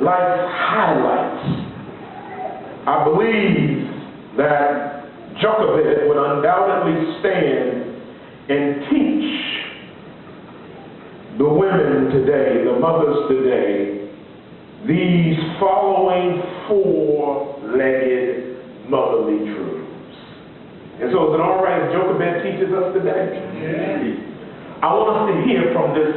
life's highlights, I believe that Jochebed would undoubtedly stand and teach the women today, the mothers today, these following four-legged motherly truths. And so is it all right if Jochebed teaches us today? Yeah. I want us to hear from this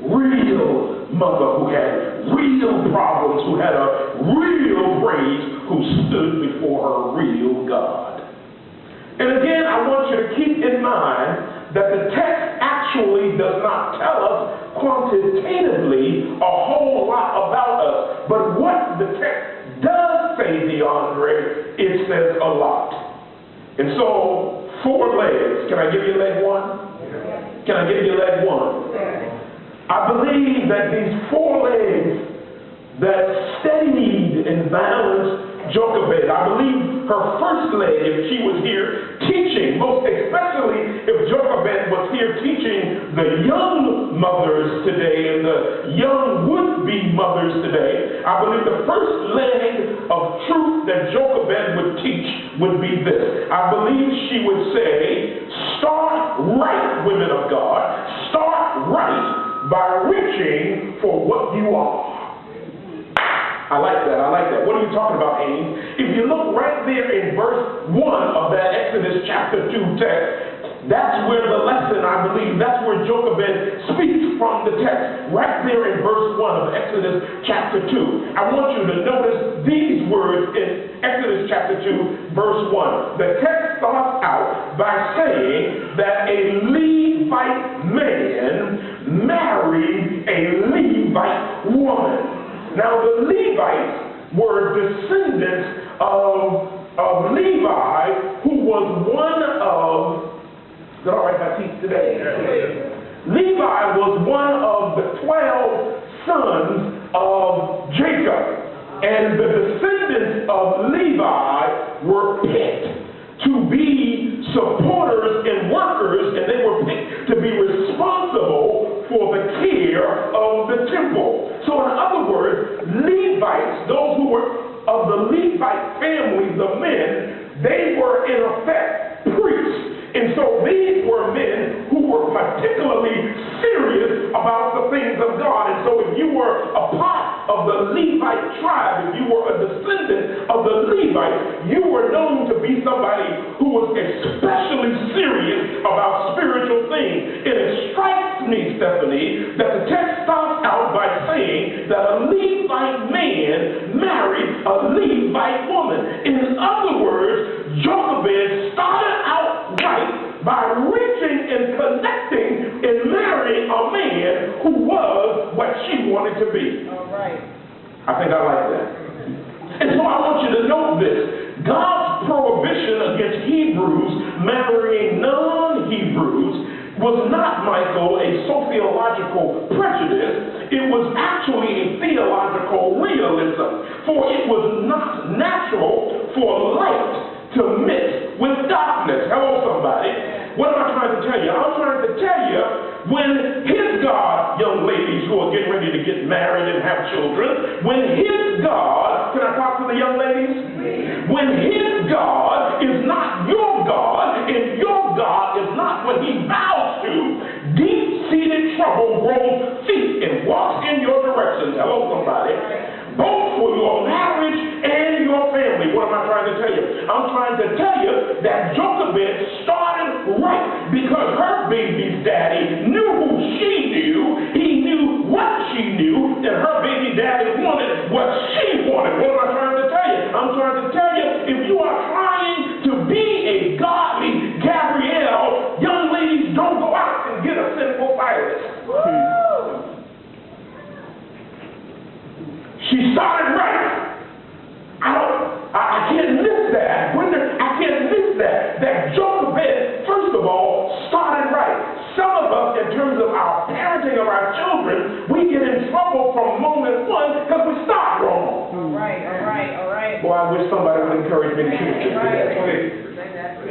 real mother who had real problems, who had a real praise, who stood before her real God. And again, I want you to keep in mind that the text actually does not tell us quantitatively a whole lot about us. But what the text does say, DeAndre, it says a lot. And so, four legs. Can I give you leg one? Can I give you leg one? I believe that these four legs that steadied and balanced Jochebed, I believe her first leg, if she was here teaching, most especially if Jochebed was here teaching the young mothers today and the young would-be mothers today, I believe the first leg of truth that Jochebed would teach would be this. I believe she would say, start right, women of God, start right by reaching for what you are. I like that. I like that. What are you talking about, Amy? If you look right there in verse 1 of that Exodus chapter 2 text, that's where the lesson, I believe, that's where Jochebed speaks from the text. Right there in verse 1 of Exodus chapter 2. I want you to notice these words in Exodus chapter 2, verse 1. The text starts out by saying that a Levite man married a Levite woman. Now, the Levites were descendants of Levi, who was one of, is that all right if I teach today? Levi was one of the 12 sons of Jacob. And the descendants of Levi were picked to be supporters and workers, and they were picked to be responsible for the care of the temple. So in other words, Levites, those who were of the Levite family, the men, they were in effect priests. And so these were men who were particularly serious about the things of God. And so if you were a part of the Levite tribe, if you were a descendant of the Levites, you were known to be somebody who was especially serious about spiritual things. And it strikes me, Stephanie, that the text starts out by saying that a Levite man married a Levite woman. In other words, Jochebed started out right by reaching and connecting and marrying a man who was what she wanted to be. All right. I think I like that. And so I want you to note this. God's prohibition against Hebrews marrying non-Hebrews was not, Michael, a sociological prejudice. It was actually a theological realism. For it was not natural for light to mix with darkness. Hello, somebody. What am I trying to tell you? I'm trying to tell you, when his God, young ladies who are getting ready to get married and have children, when his God, can I talk to the young ladies? When his God is not your God, and your God is not what he vows to, deep-seated trouble grows feet and walks in your direction. Hello, somebody. Both for your marriage and your family. What am I trying to tell you? I'm trying to tell you that Jochebed started right because her baby's daddy knew who she knew. He knew what she knew, and her baby daddy wanted what she wanted. What am I trying to tell you? I'm trying to tell you, if you are trying to be a godly Gabrielle, young ladies, don't go out and get a sinful Silas. She started right. I can't miss that. I can't miss that Jochebed, first of all, started right. Some of us, in terms of our parenting of our children, we get in trouble from moment one because we start wrong. All right. Boy, I wish somebody would encourage me to teach this today.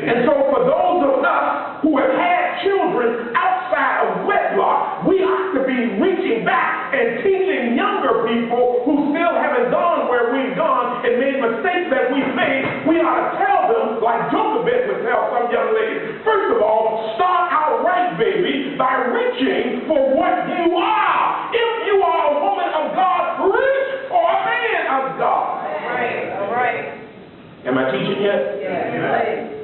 And so for those of us who have had children outside of wedlock, we ought to be reaching back and teaching younger people who still haven't tell some young ladies, first of all, start out right, baby, by reaching for what you are. If you are a woman of God, reach for a man of God. All right, all right. Am I teaching yet? Yeah.